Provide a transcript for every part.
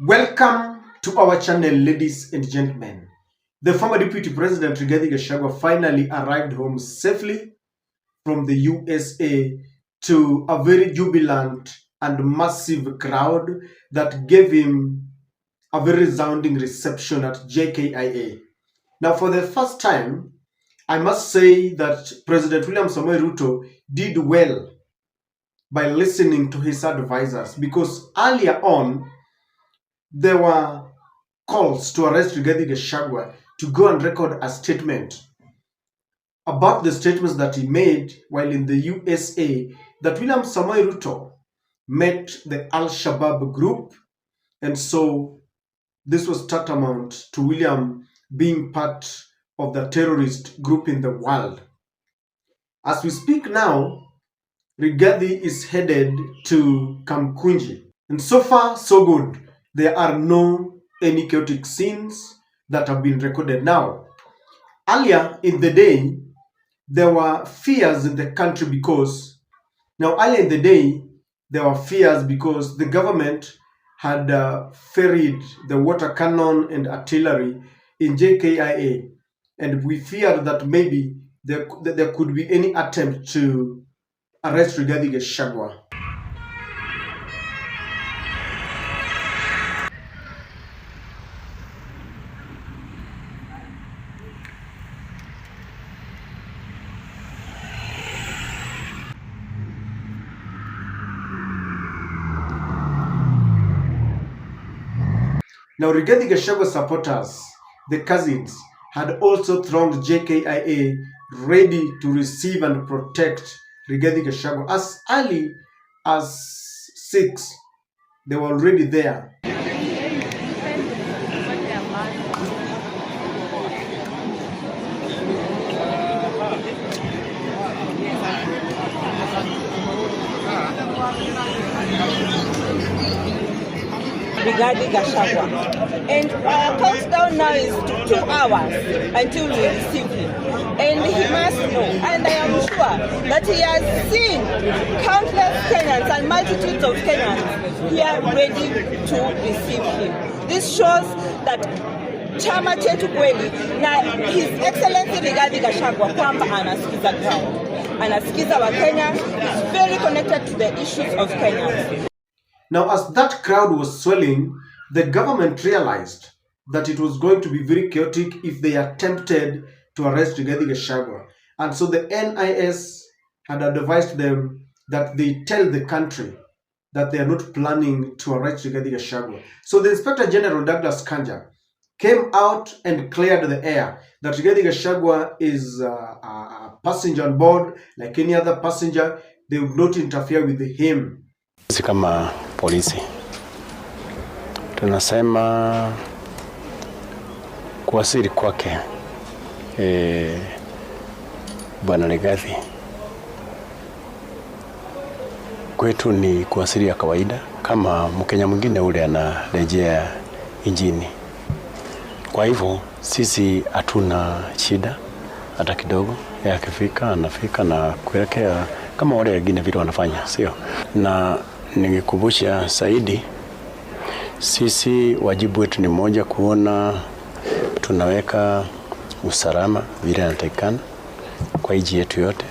Welcome to our channel, ladies and gentlemen. The former Deputy President Rigathi Gachagua finally arrived home safely from the USA to a very jubilant and massive crowd that gave him a very resounding reception at JKIA. Now, for the first time, I must say that President William Samoei Ruto did well by listening to his advisors, because earlier on, there were calls to arrest Rigathi Gachagua to go and record a statement about the statements that he made while in the USA, that William Samoei Ruto met the Al-Shabaab group, and so this was tantamount to William being part of the terrorist group in the world. As we speak now, Rigathi is headed to Kamukunji, and so far so good. There are no any chaotic scenes that have been recorded now. Earlier in the day, there were fears in the country because the government had ferried the water cannon and artillery in JKIA, and we feared that maybe there could be any attempt to arrest Rigathi Gachagua. Now, Rigathi Gachagua supporters, the cousins, had also thronged JKIA ready to receive and protect Rigathi Gachagua. As early as 6, they were already there. Rigathi Gachagua, and countdown now is 2 hours until we receive him, and he must know, and I am sure that he has seen countless Kenyans and multitudes of Kenyans here ready to receive him. This shows that chama chetu kweli na His Excellency Rigathi Gachagua kwamba anasikiza ground, anasikiza wa Kenya, is very connected to the issues of Kenya. Now, as that crowd was swelling, the government realized that it was going to be very chaotic if they attempted to arrest Rigathi Gachagua. And so the NIS had advised them that they tell the country that they are not planning to arrest Rigathi Gachagua. So the Inspector General, Douglas Kanja, came out and cleared the air that Rigathi Gachagua is a passenger on board like any other passenger. They would not interfere with him. Kama polisi tunasema kuwasili kwake Bwana Rigathi kwetu ni kuwasili ya kawaida kama Mkenya mwingine ule anarejea injini. Kwa hivyo sisi hatuna shida hata kidogo. Akifika anafika na kuelekea kama wale wengine vile wanafanya, sio? Na ningekumbusha zaidi, sisi wajibu wetu ni moja, kuona tunaweka usalama vile inatakikana kwa nchi yetu yote,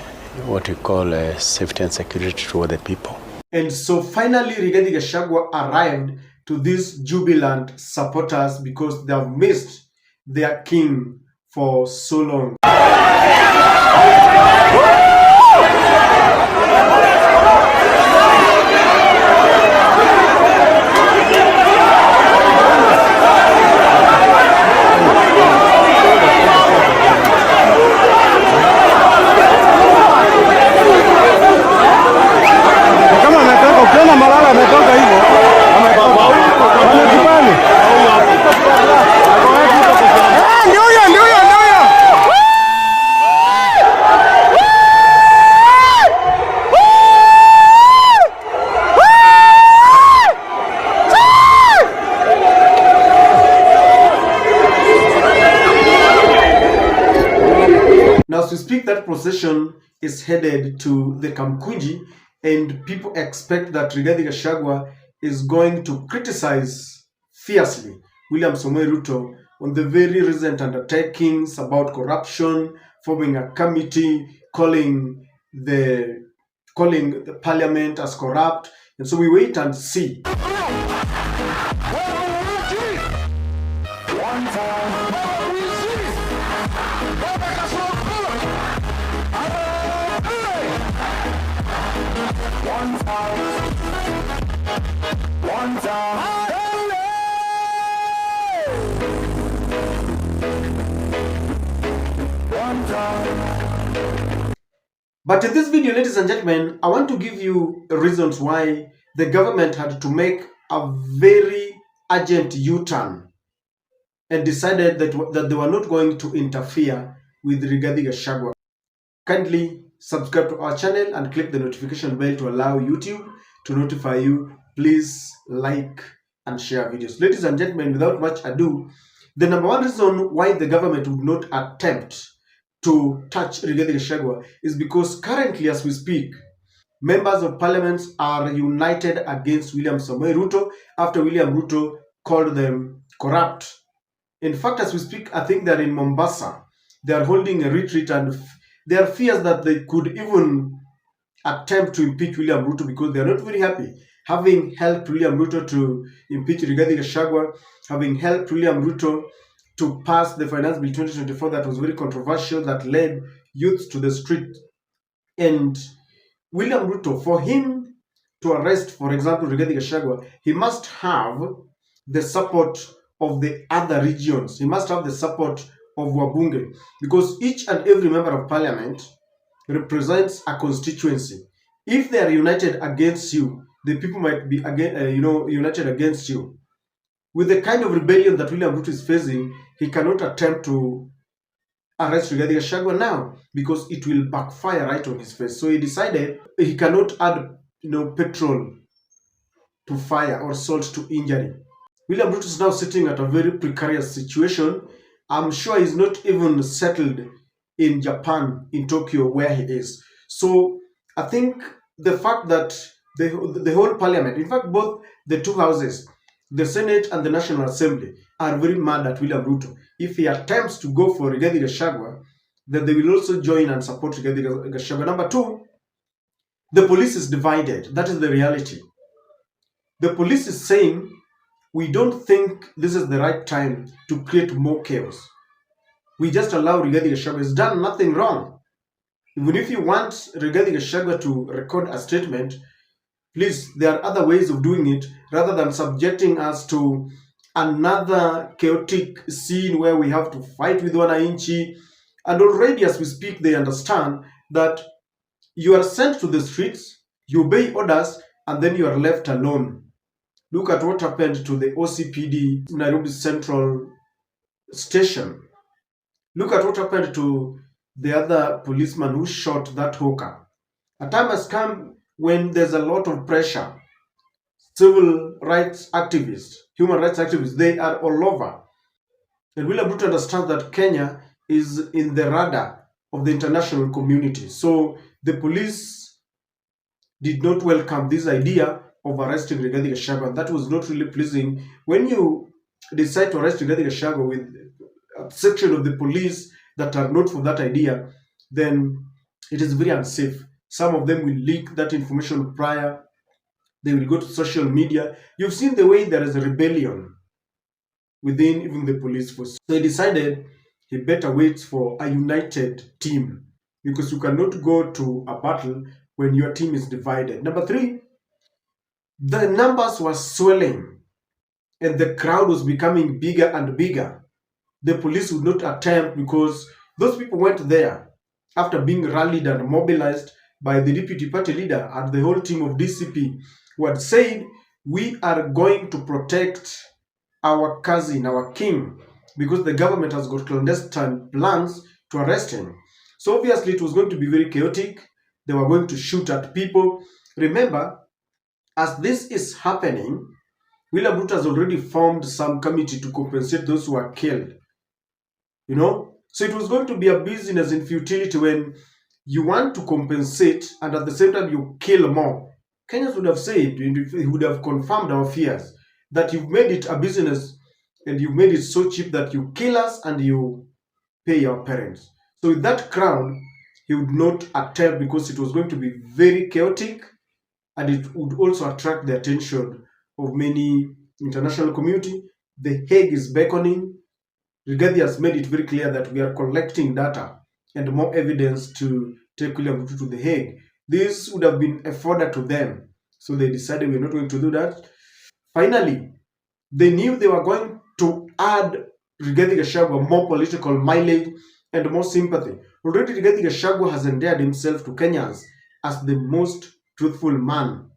what we call safety and security to all the people. And so finally Rigathi Gachagua arrived to these Jubilant supporters because they have missed their king for so long. Now, as we speak, that procession is headed to the Kamukunji, and people expect that Rigathi Gachagua is going to criticize fiercely William Samoei Ruto on the very recent undertakings about corruption, forming a committee, calling the parliament as corrupt. And so we wait and see. But in this video, ladies and gentlemen, I want to give you reasons why the government had to make a very urgent U-turn and decided that they were not going to interfere with Rigathi Gachagua. Kindly subscribe to our channel and click the notification bell to allow YouTube to notify you. Please like and share videos. Ladies and gentlemen, without much ado, the number one reason why the government would not attempt to touch Rigathi Gachagua is because currently, as we speak, members of parliament are united against William Samoei Ruto after William Ruto called them corrupt. In fact, as we speak, I think they're in Mombasa. They are holding a retreat and there are fears that they could even attempt to impeach William Ruto because they are not very happy having helped William Ruto to impeach Rigathi Gachagua, having helped William Ruto to pass the Finance Bill 2024 that was very controversial, that led youths to the street. And William Ruto, for him to arrest, for example, Rigathi Gachagua, he must have the support of the other regions. He must have the support of Wabunge, because each and every member of parliament represents a constituency. If they are united against you, the people might be united against you. With the kind of rebellion that William Ruto is facing, he cannot attempt to arrest Rigathi Gachagua now because it will backfire right on his face. So he decided he cannot add petrol to fire or salt to injury. William Ruto is now sitting at a very precarious situation. I'm sure he's not even settled in Japan, in Tokyo, where he is. So I think the fact that the whole parliament, in fact, both the two houses, the Senate and the National Assembly, are very mad at William Ruto. If he attempts to go for Rigathi Gachagua, then they will also join and support Rigathi Gachagua. Number two, the police is divided. That is the reality. The police is saying, we don't think this is the right time to create more chaos. We just allow Rigathi Gachagua. He's done nothing wrong. Even if you want Rigathi Gachagua to record a statement, please, there are other ways of doing it rather than subjecting us to another chaotic scene where we have to fight with wananchi. And already as we speak, they understand that you are sent to the streets, you obey orders, and then you are left alone. Look at what happened to the OCPD Nairobi Central Station. Look at what happened to the other policeman who shot that hawker. A time has come when there's a lot of pressure. Civil rights activists, human rights activists, they are all over. And William Ruto understands that Kenya is in the radar of the international community. So the police did not welcome this idea of arresting Rigathi Gachagua. That was not really pleasing. When you decide to arrest Rigathi Gachagua with a section of the police that are not for that idea, then it is very unsafe. Some of them will leak that information prior. They will go to social media. You've seen the way there is a rebellion within even the police force. So he decided he better wait for a united team, because you cannot go to a battle when your team is divided. Number three, the numbers were swelling and the crowd was becoming bigger and bigger. The police would not attempt, because those people went there after being rallied and mobilized by the deputy party leader and the whole team of DCP, who had said, we are going to protect our cousin, our king, because the government has got clandestine plans to arrest him. So obviously it was going to be very chaotic. They were going to shoot at people. Remember, as this is happening, William Ruto has already formed some committee to compensate those who are killed. So it was going to be a business in futility when you want to compensate and at the same time you kill more. Kenyans would have said, he would have confirmed our fears. that you've made it a business and you've made it so cheap that you kill us and you pay your parents. So with that crown, he would not attempt, because it was going to be very chaotic and it would also attract the attention of many international community. The Hague is beckoning. Rigathi has made it very clear that we are collecting data and more evidence to take William Ruto to the Hague. This would have been a fodder to them. So they decided we're not going to do that. Finally, they knew they were going to add Rigathi Gachagua more political mileage and more sympathy. Already Rigathi Gachagua has endeared himself to Kenyans as the most truthful man.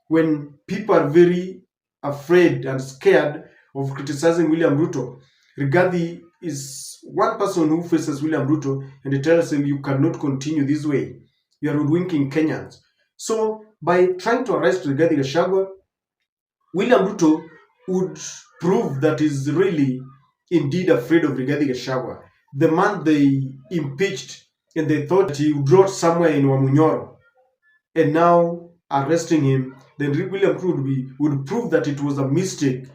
When people are very afraid and scared of criticizing William Ruto, Rigathi is one person who faces William Ruto and he tells him, you cannot continue this way. You are hoodwinking Kenyans. So by trying to arrest Rigathi Gachagua, William Ruto would prove that he's really indeed afraid of Rigathi Gachagua, the man they impeached and they thought he would rot somewhere in Wamunyoro, and now arresting him. Then William Ruto would prove that it was a mistake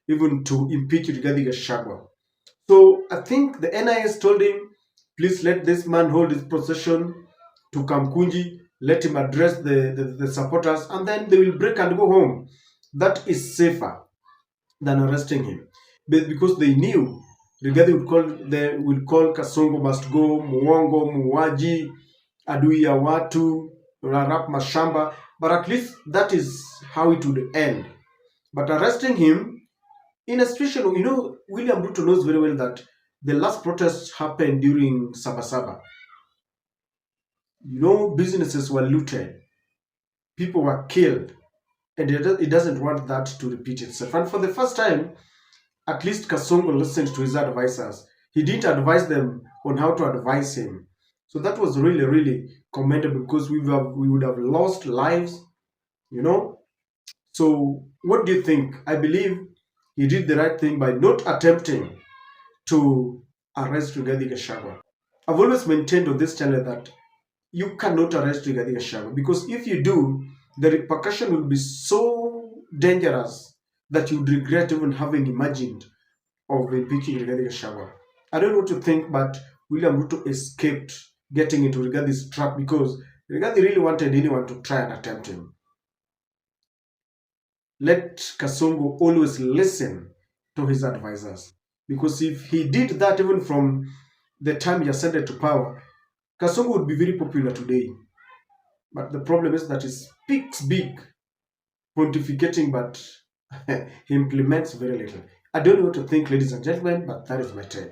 even to impeach Rigathi Gachagua. So I think the NIS told him, please let this man hold his procession to Kamukunji, let him address the supporters, and then they will break and go home. That is safer than arresting him. But because they knew Rigathi would call Kasongo must go, Muongo, Muwaji, Adui ya watu, Rarap Mashamba, but at least that is how it would end. But arresting him in a situation, William Ruto knows very well that the last protest happened during Sabasaba. Businesses were looted, people were killed, and it doesn't want that to repeat itself. And for the first time, at least Kasongo listened to his advisors. He didn't advise them on how to advise him. So that was really, really commendable, because we would have lost lives, So what do you think? I believe he did the right thing by not attempting to arrest Rigathi Gachagua. I've always maintained on this channel that you cannot arrest Rigathi Gachagua, because if you do, the repercussion will be so dangerous that you'd regret even having imagined of impeaching Rigathi Gachagua. I don't know what to think, but William Ruto escaped getting into Rigathi's trap, because Rigathi really wanted anyone to try and attempt him. Let Kasongo always listen to his advisors, because if he did that even from the time he ascended to power, Kasongo would be very popular today. But the problem is that he speaks big, pontificating, but he implements very little. I don't know what to think, ladies and gentlemen, but that is my take.